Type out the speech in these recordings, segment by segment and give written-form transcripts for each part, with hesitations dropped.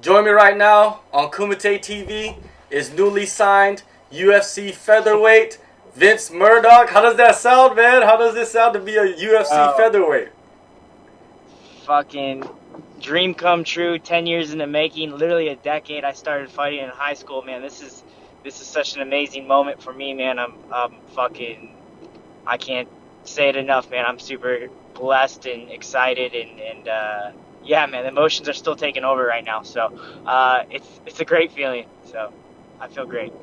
Join me right now on Kumite TV is newly signed UFC featherweight Vince Murdock. How does that sound, man? How does it sound to be a UFC featherweight? Fucking dream come true. 10 years in the making. Literally a decade. I started fighting in high school, man. This is such an amazing moment for me, man. I'm fucking. I can't say it enough, man. I'm super blessed and excited, and yeah, man. The emotions are still taking over right now. So it's a great feeling. So I feel great.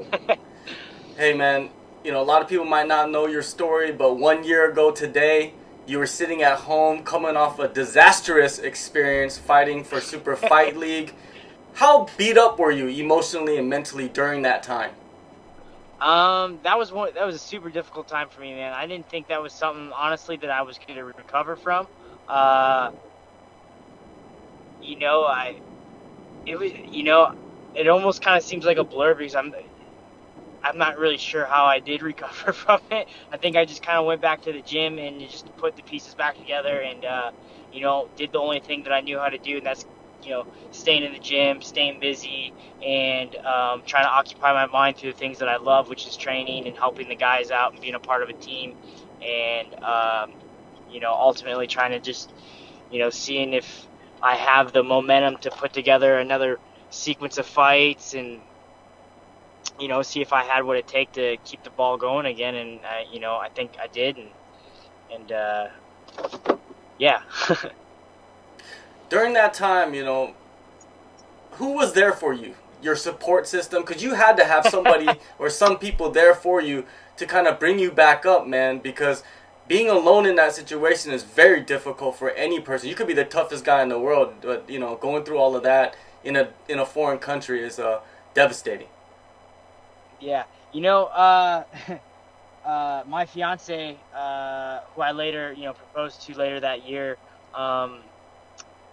Hey, man. A lot of people might not know your story, but 1 year ago today, you were sitting at home coming off a disastrous experience fighting for Super Fight League. How beat up were you emotionally and mentally during that time? That was a super difficult time for me, man. I didn't think that was something, honestly, that I was going to recover from. Uh, you know, I it was, it almost kind of seems like a blur because I'm not really sure how I did recover from it. I think I just kind of went back to the gym and just put the pieces back together and did the only thing that I knew how to do, and that's staying in the gym, staying busy, and trying to occupy my mind through the things that I love, which is training and helping the guys out and being a part of a team, and ultimately trying to just seeing if I have the momentum to put together another sequence of fights and see if I had what it take to keep the ball going again, and I think I did, and yeah. During that time, who was there for you? Your support system? Because you had to have somebody or some people there for you to kind of bring you back up, man, because being alone in that situation is very difficult for any person. You could be the toughest guy in the world, but, going through all of that in a foreign country is devastating. Yeah, my fiance, who I later, proposed to later that year,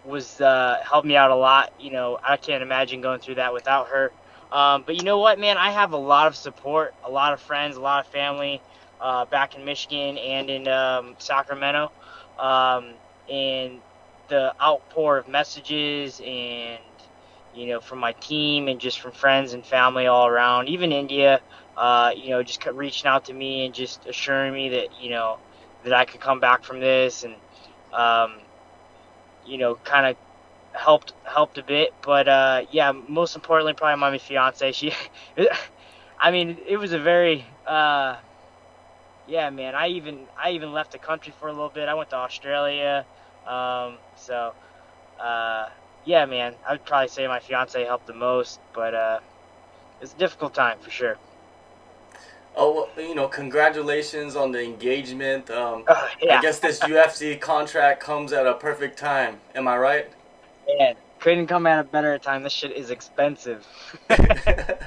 was helped me out a lot. I can't imagine going through that without her. But you know what, man? I have a lot of support, a lot of friends, a lot of family back in Michigan and in Sacramento. And the outpour of messages and from my team and just from friends and family all around, even India, just kept reaching out to me and just assuring me that, that I could come back from this and, kind of helped a bit. But, yeah, most importantly, probably my fiance. I mean, it was a very, yeah, man, I even left the country for a little bit. I went to Australia. Yeah, man, I would probably say my fiance helped the most, but it's a difficult time for sure. Oh, well, congratulations on the engagement. I Yeah, guess this UFC contract comes at a perfect time. Am I right? man, couldn't come at a better time. This shit is expensive. uh,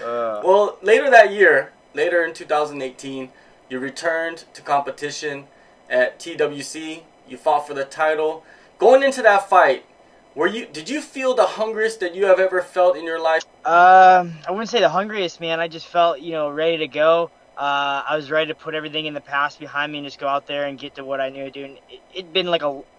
Well, later that year, later in 2018, you returned to competition at TWC. You fought for the title. Going into that fight, did you feel the hungriest that you have ever felt in your life? I wouldn't say the hungriest, man. I just felt, ready to go. I was ready to put everything in the past behind me and just go out there and get to what I knew to do. And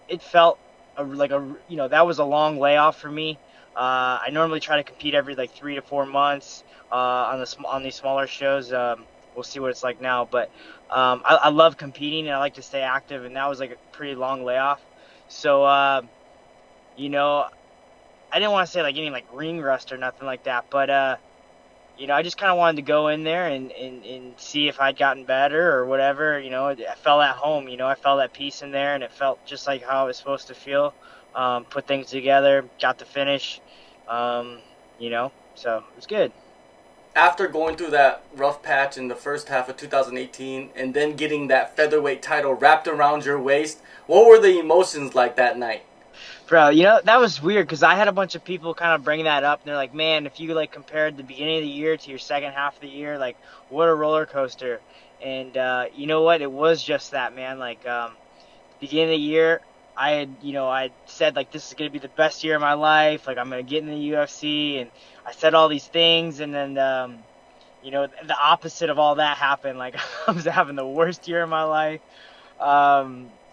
it felt that was a long layoff for me. I normally try to compete every like 3 to 4 months on these smaller shows. We'll see what it's like now, but I love competing and I like to stay active, and that was like a pretty long layoff. So I didn't want to say like any like ring rust or nothing like that, but I just kind of wanted to go in there and see if I'd gotten better or whatever. I felt at home. I felt at peace in there, and it felt just like how it was supposed to feel. Put things together, got the finish. So it was good. After going through that rough patch in the first half of 2018 and then getting that featherweight title wrapped around your waist, what were the emotions like that night? Bro, that was weird because I had a bunch of people kind of bring that up, and they're like, man, if you like compared the beginning of the year to your second half of the year, like what a roller coaster. And you know what? It was just that, man. Like beginning of the year, I said like this is gonna be the best year of my life. Like I'm gonna get in the UFC, and I said all these things, and then the opposite of all that happened. Like I was having the worst year of my life.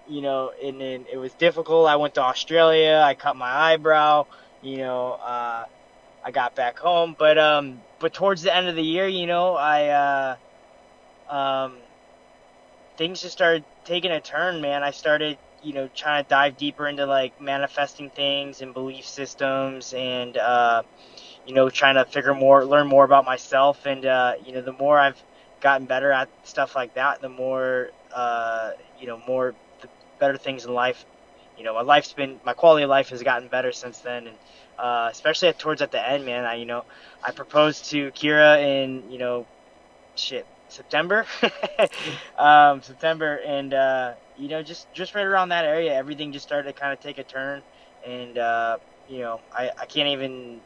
and then it was difficult. I went to Australia. I cut my eyebrow. I got back home, but towards the end of the year, um, things just started taking a turn, man. I started, trying to dive deeper into like manifesting things and belief systems, and trying to learn more about myself, and the more I've gotten better at stuff like that, the more, the better things in life. My quality of life has gotten better since then, and especially towards at the end, man. I proposed to Kira in, September, September, and just right around that area, everything just started to kind of take a turn, and I can't even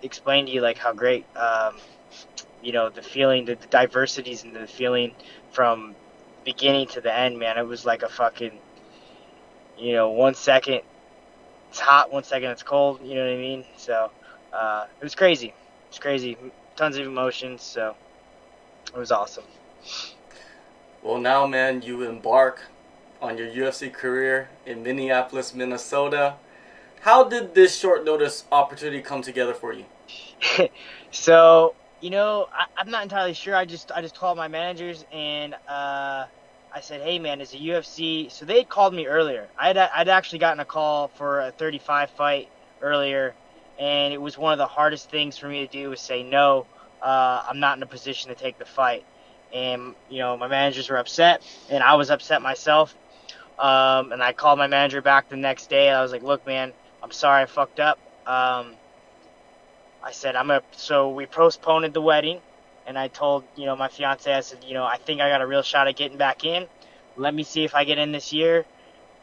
explain to you like how great, the feeling, the diversities, and the feeling from beginning to the end, man. It was like a fucking, 1 second it's hot, 1 second it's cold. You know what I mean? So it was crazy. It's crazy. Tons of emotions. So it was awesome. Well, now, man, you embark on your UFC career in Minneapolis, Minnesota. How did this short notice opportunity come together for you? So, I'm not entirely sure. I just called my managers, and I said, hey, man, is a UFC... So they had called me earlier. I'd actually gotten a call for a 35 fight earlier, and it was one of the hardest things for me to do was say, no, I'm not in a position to take the fight. And, my managers were upset, and I was upset myself. And I called my manager back the next day, and I was like, look, man, I'm sorry I fucked up. I said, so we postponed the wedding. And I told, my fiance, I said, I think I got a real shot at getting back in. Let me see if I get in this year.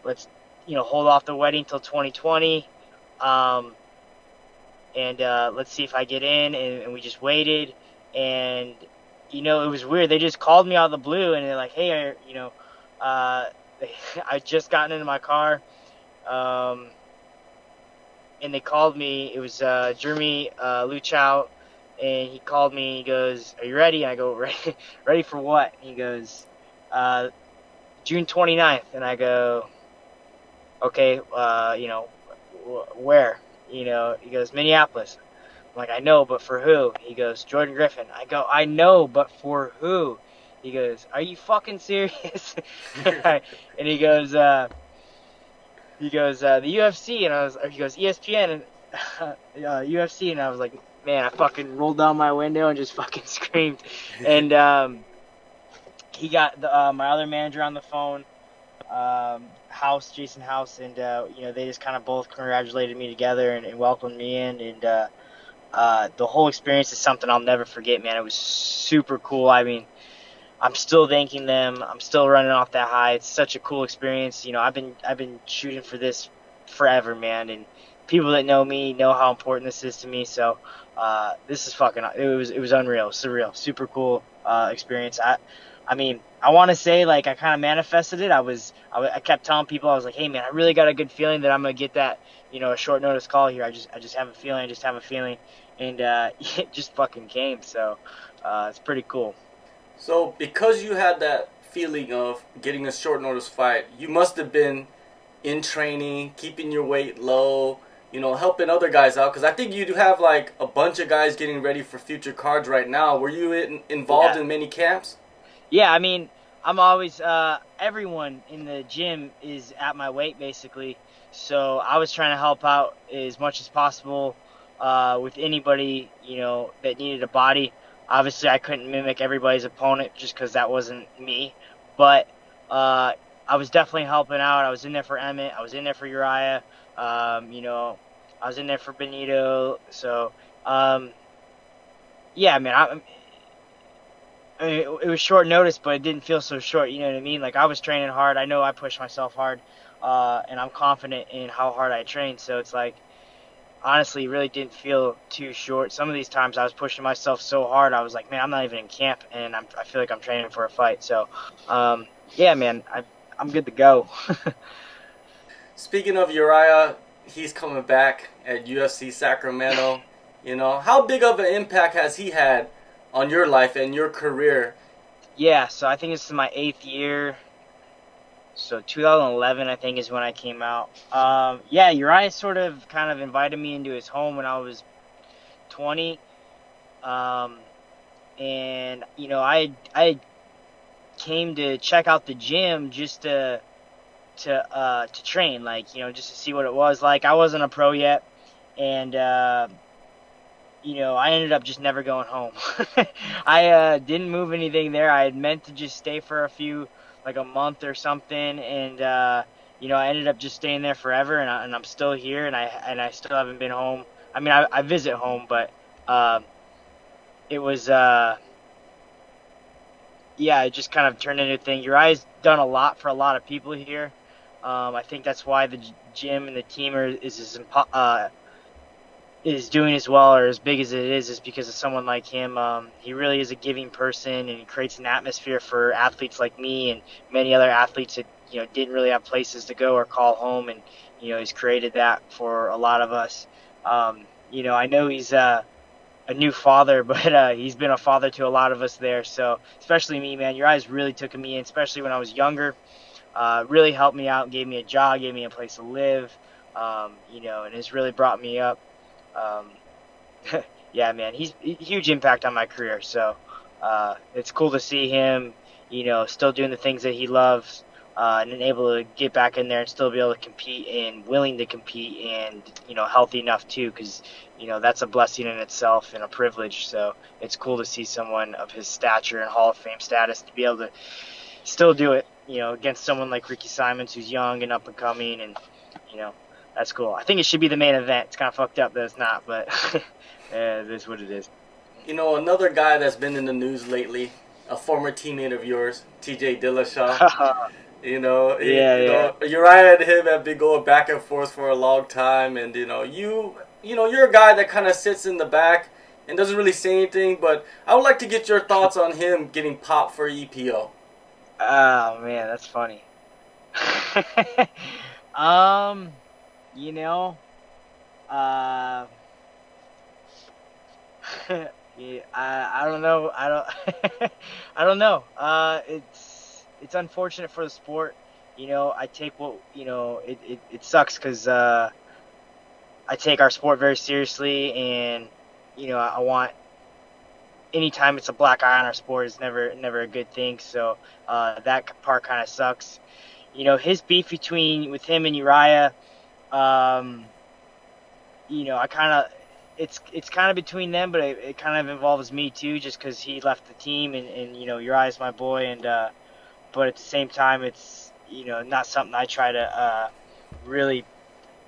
Let's, hold off the wedding till 2020. And let's see if I get in. And we just waited. And, it was weird. They just called me out of the blue. And they're like, hey, I just gotten into my car. And they called me. It was Jeremy Luchow. And he called me, he goes, are you ready? And I go, ready for what? And he goes, June 29th. And I go, okay, where? He goes, Minneapolis. I'm like, I know, but for who? He goes, Jordan Griffin. I go, I know, but for who? He goes, are you fucking serious? And he goes, the UFC. And he goes, ESPN and UFC. And I was like, man, I fucking rolled down my window and just fucking screamed. And he got my other manager on the phone, Jason House, and they just kind of both congratulated me together and welcomed me in. And the whole experience is something I'll never forget, man. It was super cool. I mean, I'm still thanking them. I'm still running off that high. It's such a cool experience. I've been shooting for this forever, man, and people that know me know how important this is to me. So this is it was unreal, surreal, super cool experience. I mean, I want to say like I kind of manifested it. I kept telling people, I was like, hey man, I really got a good feeling that I'm gonna get that, a short notice call here. I just have a feeling, and it just fucking came. So it's pretty cool. So because you had that feeling of getting a short notice fight, you must have been in training, keeping your weight low, helping other guys out, because I think you do have like a bunch of guys getting ready for future cards right now. Were you involved in many camps? Yeah, I mean, I'm always, everyone in the gym is at my weight basically, so I was trying to help out as much as possible with anybody, that needed a body. Obviously, I couldn't mimic everybody's opponent just because that wasn't me, but I was definitely helping out. I was in there for Emmett. I was in there for Urijah. I was in there for Benito. So, yeah, man, I mean, it was short notice, but it didn't feel so short. You know what I mean? Like, I was training hard. I know I pushed myself hard, and I'm confident in how hard I trained. So it's like, honestly, it really didn't feel too short. Some of these times I was pushing myself so hard, I was like, man, I'm not even in camp, and I feel like I'm training for a fight. So, yeah, man, I'm good to go. Speaking of Urijah, he's coming back at UFC Sacramento. How big of an impact has he had on your life and your career? Yeah, so I think this is my 8th year. So 2011, I think, is when I came out. Yeah, Uriah sort of kind of invited me into his home when I was 20. And I came to check out the gym just to train, like, just to see what it was like. I wasn't a pro yet, and I ended up just never going home. I didn't move anything there. I had meant to just stay for like a month or something, and I ended up just staying there forever, and I'm still here, and I still haven't been home. I mean, I visit home, but it was yeah, it just kind of turned into a thing. Uriah's done a lot for a lot of people here. I think that's why the gym and the team is doing as well or as big as it is because of someone like him. He really is a giving person, and he creates an atmosphere for athletes like me and many other athletes that didn't really have places to go or call home, and he's created that for a lot of us. I know he's a new father, but he's been a father to a lot of us there. So especially me, man, your eyes really took me in, especially when I was younger. Really helped me out, gave me a job, gave me a place to live, and it's really brought me up. Yeah, man, he's a huge impact on my career. So it's cool to see him, still doing the things that he loves, and then able to get back in there and still be able to compete and willing to compete and, healthy enough too, because, that's a blessing in itself and a privilege. So it's cool to see someone of his stature and Hall of Fame status to be able to still do it, against someone like Ricky Simons, who's young and up and coming, and, that's cool. I think it should be the main event. It's kind of fucked up that it's not, but it is what it is. Another guy that's been in the news lately, a former teammate of yours, TJ Dillashaw. Uriah and him have been going back and forth for a long time, and you're a guy that kind of sits in the back and doesn't really say anything. But I would like to get your thoughts on him getting popped for EPO. Oh man, that's funny. Yeah, I don't know. I don't know. It's unfortunate for the sport. I take it sucks because I take our sport very seriously, and I want anytime it's a black eye on our sport is never a good thing. So that part kind of sucks. His beef with him and Urijah. I kind of it's kind of between them, but it kind of involves me too, just because he left the team, and Uriah's my boy, and but at the same time, it's not something I try to really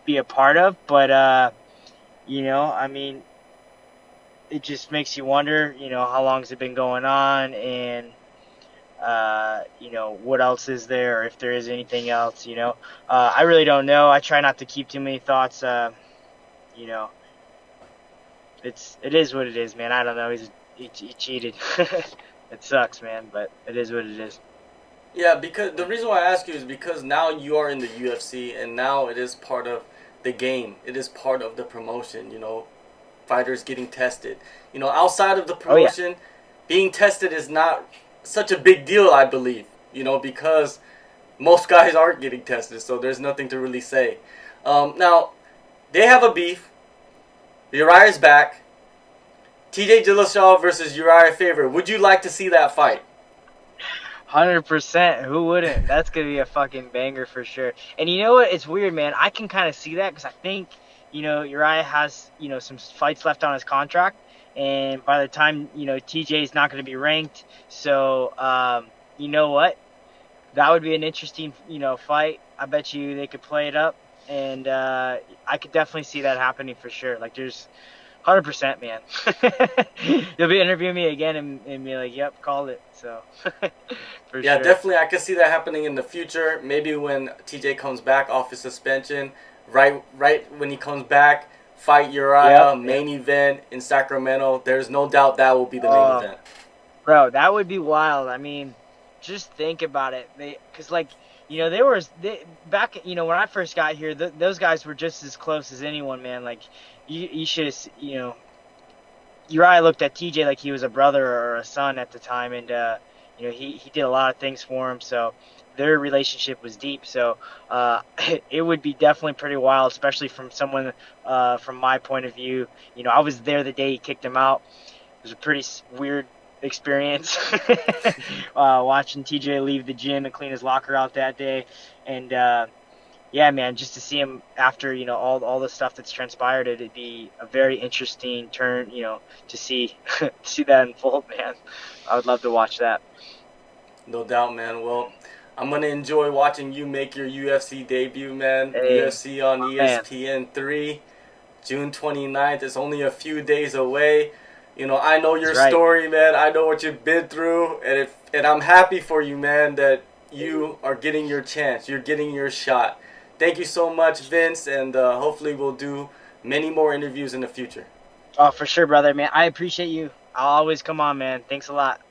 be a part of. But I mean, it just makes you wonder, how long has it been going on, and what else is there, or if there is anything else. I really don't know. I try not to keep too many thoughts. It is what it is, man. I don't know. He cheated. It sucks, man, but it is what it is. Yeah, because the reason why I ask you is because now you are in the UFC, and now it is part of the game. It is part of the promotion. Fighters getting tested. Outside of the promotion, being tested is not such a big deal, I believe. Because most guys aren't getting tested, so there's nothing to really say. Now, they have a beef. Uriah's back. TJ Dillashaw versus Urijah Faber. Would you like to see that fight? 100%. Who wouldn't? That's going to be a fucking banger for sure. And you know what? It's weird, man. I can kind of see that because I think, Urijah has, some fights left on his contract. And by the time, TJ is not going to be ranked. So, you know what? That would be an interesting, fight. I bet you they could play it up. And I could definitely see that happening for sure. Like, there's 100%, man. You'll be interviewing me again and be like, yep, called it. So, for yeah, sure. definitely. I could see that happening in the future. Maybe when TJ comes back off his suspension, right when he comes back, fight Urijah, main event in Sacramento. There's no doubt that will be the main event. Bro, that would be wild. I mean, just think about it. Because, like, back, when I first got here, those guys were just as close as anyone, man. Like, you should have, Uriah looked at TJ like he was a brother or a son at the time, and, he did a lot of things for him. So their relationship was deep. So it would be definitely pretty wild, especially from someone from my point of view. I was there the day he kicked him out. It was a pretty weird experience watching TJ leave the gym and clean his locker out that day. And yeah, man, just to see him after all the stuff that's transpired, it'd be a very interesting turn, to see see that unfold, man. I would love to watch that. No doubt, man. Well, I'm gonna enjoy watching you make your UFC debut, man. Hey, UFC on man. ESPN 3, June 29th. It's only a few days away. I know your That's right. story, man. I know what you've been through, and I'm happy for you, man, that you are getting your chance. You're getting your shot. Thank you so much, Vince, and hopefully we'll do many more interviews in the future. Oh, for sure, brother, man. I appreciate you. I'll always come on, man. Thanks a lot.